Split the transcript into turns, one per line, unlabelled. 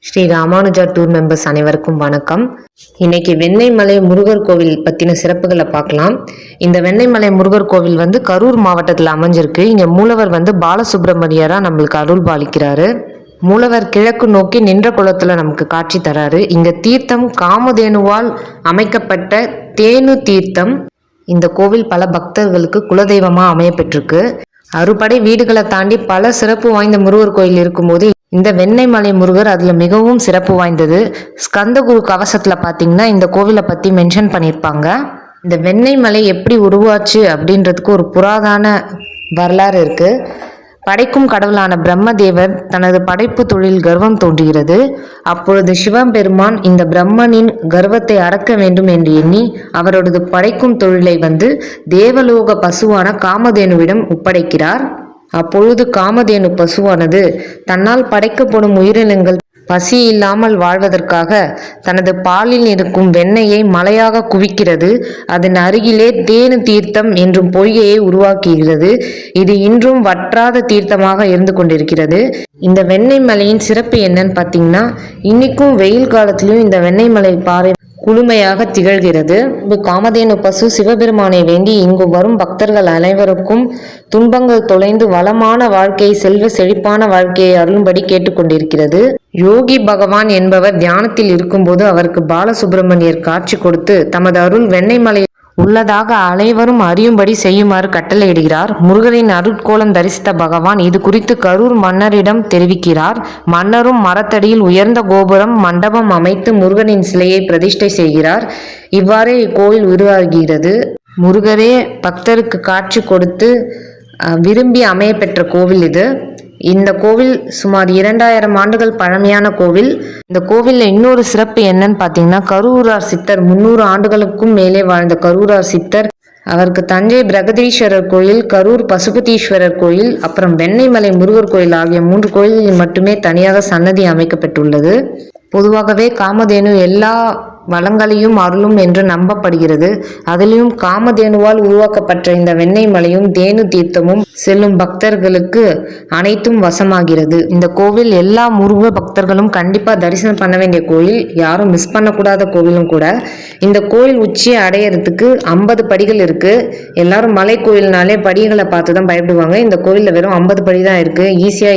Sri Ramanuja tour members அனைவருக்கும் வணக்கம். இன்னைக்கு வெண்ணெய்மலை முருகர் கோவில் பற்றின சிறப்புகளை பார்க்கலாம். இந்த வெண்ணெய்மலை முருகர் கோவில் கரூர் மாவட்டத்தில் அமைஞ்சிருக்கு. இங்கே மூலவர் பாலசுப்ரமணியராக நம்மளுக்கு அருள் பாலிக்கிறாரு. மூலவர் கிழக்கு நோக்கி நின்ற குளத்தில் நமக்கு காட்சி தராரு. இங்கே தீர்த்தம் காமதேனுவால் அமைக்கப்பட்ட தேனு தீர்த்தம். இந்த கோவில் பல பக்தர்களுக்கு குலதெய்வமாக அமைய பெற்றிருக்கு. அறுபடை வீடுகளை தாண்டி பல சிறப்பு வாய்ந்த முருகர் கோயில் இருக்கும்போது இந்த வெண்ணெய்மலை முருகர் அதில் மிகவும் சிறப்பு வாய்ந்தது. ஸ்கந்தகுரு கவசத்தில் பார்த்தீங்கன்னா இந்த கோவிலை பற்றி மென்ஷன் பண்ணியிருப்பாங்க. இந்த வெண்ணெய்மலை எப்படி உருவாச்சு அப்படின்றதுக்கு ஒரு புராதன வரலாறு இருக்குது. படைக்கும் கடவுளான பிரம்மதேவர் தனது படைப்பு தொழில் கர்வம் தோன்றுகிறது. அப்பொழுது சிவபெருமான் இந்த பிரம்மனின் கர்வத்தை அடக்க வேண்டும் என்று எண்ணி அவரது படைக்கும் தொழிலை தேவலோக பசுவான காமதேனுவிடம் ஒப்படைக்கிறார். அப்பொழுது காமதேனு பசுவானது தன்னால் படைக்கப்படும் உயிரினங்கள் பசி இல்லாமல் வாழ்வதற்காக தனது பாலில் இருக்கும் வெண்ணெயை மலையாக குவிக்கிறது. அதன் அருகிலே தேனு தீர்த்தம் என்றும் பொய்கையை உருவாக்குகிறது. இது இன்றும் வற்றாத தீர்த்தமாக இருந்து கொண்டிருக்கிறது. இந்த வெண்ணெய் மலையின் சிறப்பு என்னன்னு பார்த்தீங்கன்னா, இன்னைக்கும் வெயில் காலத்திலும் இந்த வெண்ணெய் மலை பாறை குளுமையாக திகழ்கிறது. காமதேனு பசு சிவபெருமானை வேண்டி இங்கு வரும் பக்தர்கள் அனைவருக்கும் துன்பங்கள் தொலைந்து வளமான வாழ்க்கையை, செல்வ செழிப்பான வாழ்க்கையை அருளும்படி கேட்டுக்கொண்டிருக்கிறது. யோகி பகவான் என்பவர் தியானத்தில் இருக்கும்போது அவருக்கு பாலசுப்ரமணியர் காட்சி கொடுத்து தமது அருள் வெண்ணெய்மலை உள்ளதாக அனைவரும் அறியும்படி செய்யுமாறு கட்டளையிடுகிறார். முருகரின் அருட்கோலம் தரிசித்த பகவான் இது குறித்து கரூர் மன்னரிடம் தெரிவிக்கிறார். மன்னரும் மரத்தடியில் உயர்ந்த கோபுரம் மண்டபம் அமைத்து முருகனின் சிலையை பிரதிஷ்டை செய்கிறார். இவ்வாறே இக்கோவில் உருவாகிறது. முருகரே பக்தருக்கு காட்சி கொடுத்து விரும்பி அமைய பெற்ற கோவில் இது. இந்த கோவில் சுமார் 2000 ஆண்டுகள் பழமையான கோவில். இந்த கோவிலில் இன்னொரு சிறப்பு என்னன்னு பார்த்தீங்கன்னா, கரூரார் சித்தர் 300 ஆண்டுகளுக்கும் மேலே வாழ்ந்த கரூரார் சித்தர் அவருக்கு தஞ்சை பிரகதீஸ்வரர் கோயில், கரூர் பசுபதீஸ்வரர் கோயில், அப்புறம் வெண்ணெய்மலை முருகர் கோயில் ஆகிய 3 கோயில்களில் மட்டுமே தனியாக சன்னதி அமைக்கப்பட்டுள்ளது. பொதுவாகவே காமதேனு எல்லா வளங்களையும் அருளும் என்று நம்பப்படுகிறது. அதிலும் காமதேனுவால் உருவாக்கப்பட்ட இந்த வெண்ணெய் மலையும் தேனு தீர்த்தமும் செல்லும் பக்தர்களுக்கு அனைத்தும் வசமாகிறது. இந்த கோவில் எல்லா முருக பக்தர்களும் கண்டிப்பா தரிசனம் பண்ண வேண்டிய கோயில், யாரும் மிஸ் பண்ணக்கூடாத கோவிலும் கூட. இந்த கோயில் உச்சியை அடையறதுக்கு 50 படிகள் இருக்கு. எல்லாரும் மலை கோயில்னாலே படிகளை பார்த்து தான் பயப்படுவாங்க. இந்த கோயிலில் வெறும் 50 படி தான் இருக்கு. ஈஸியா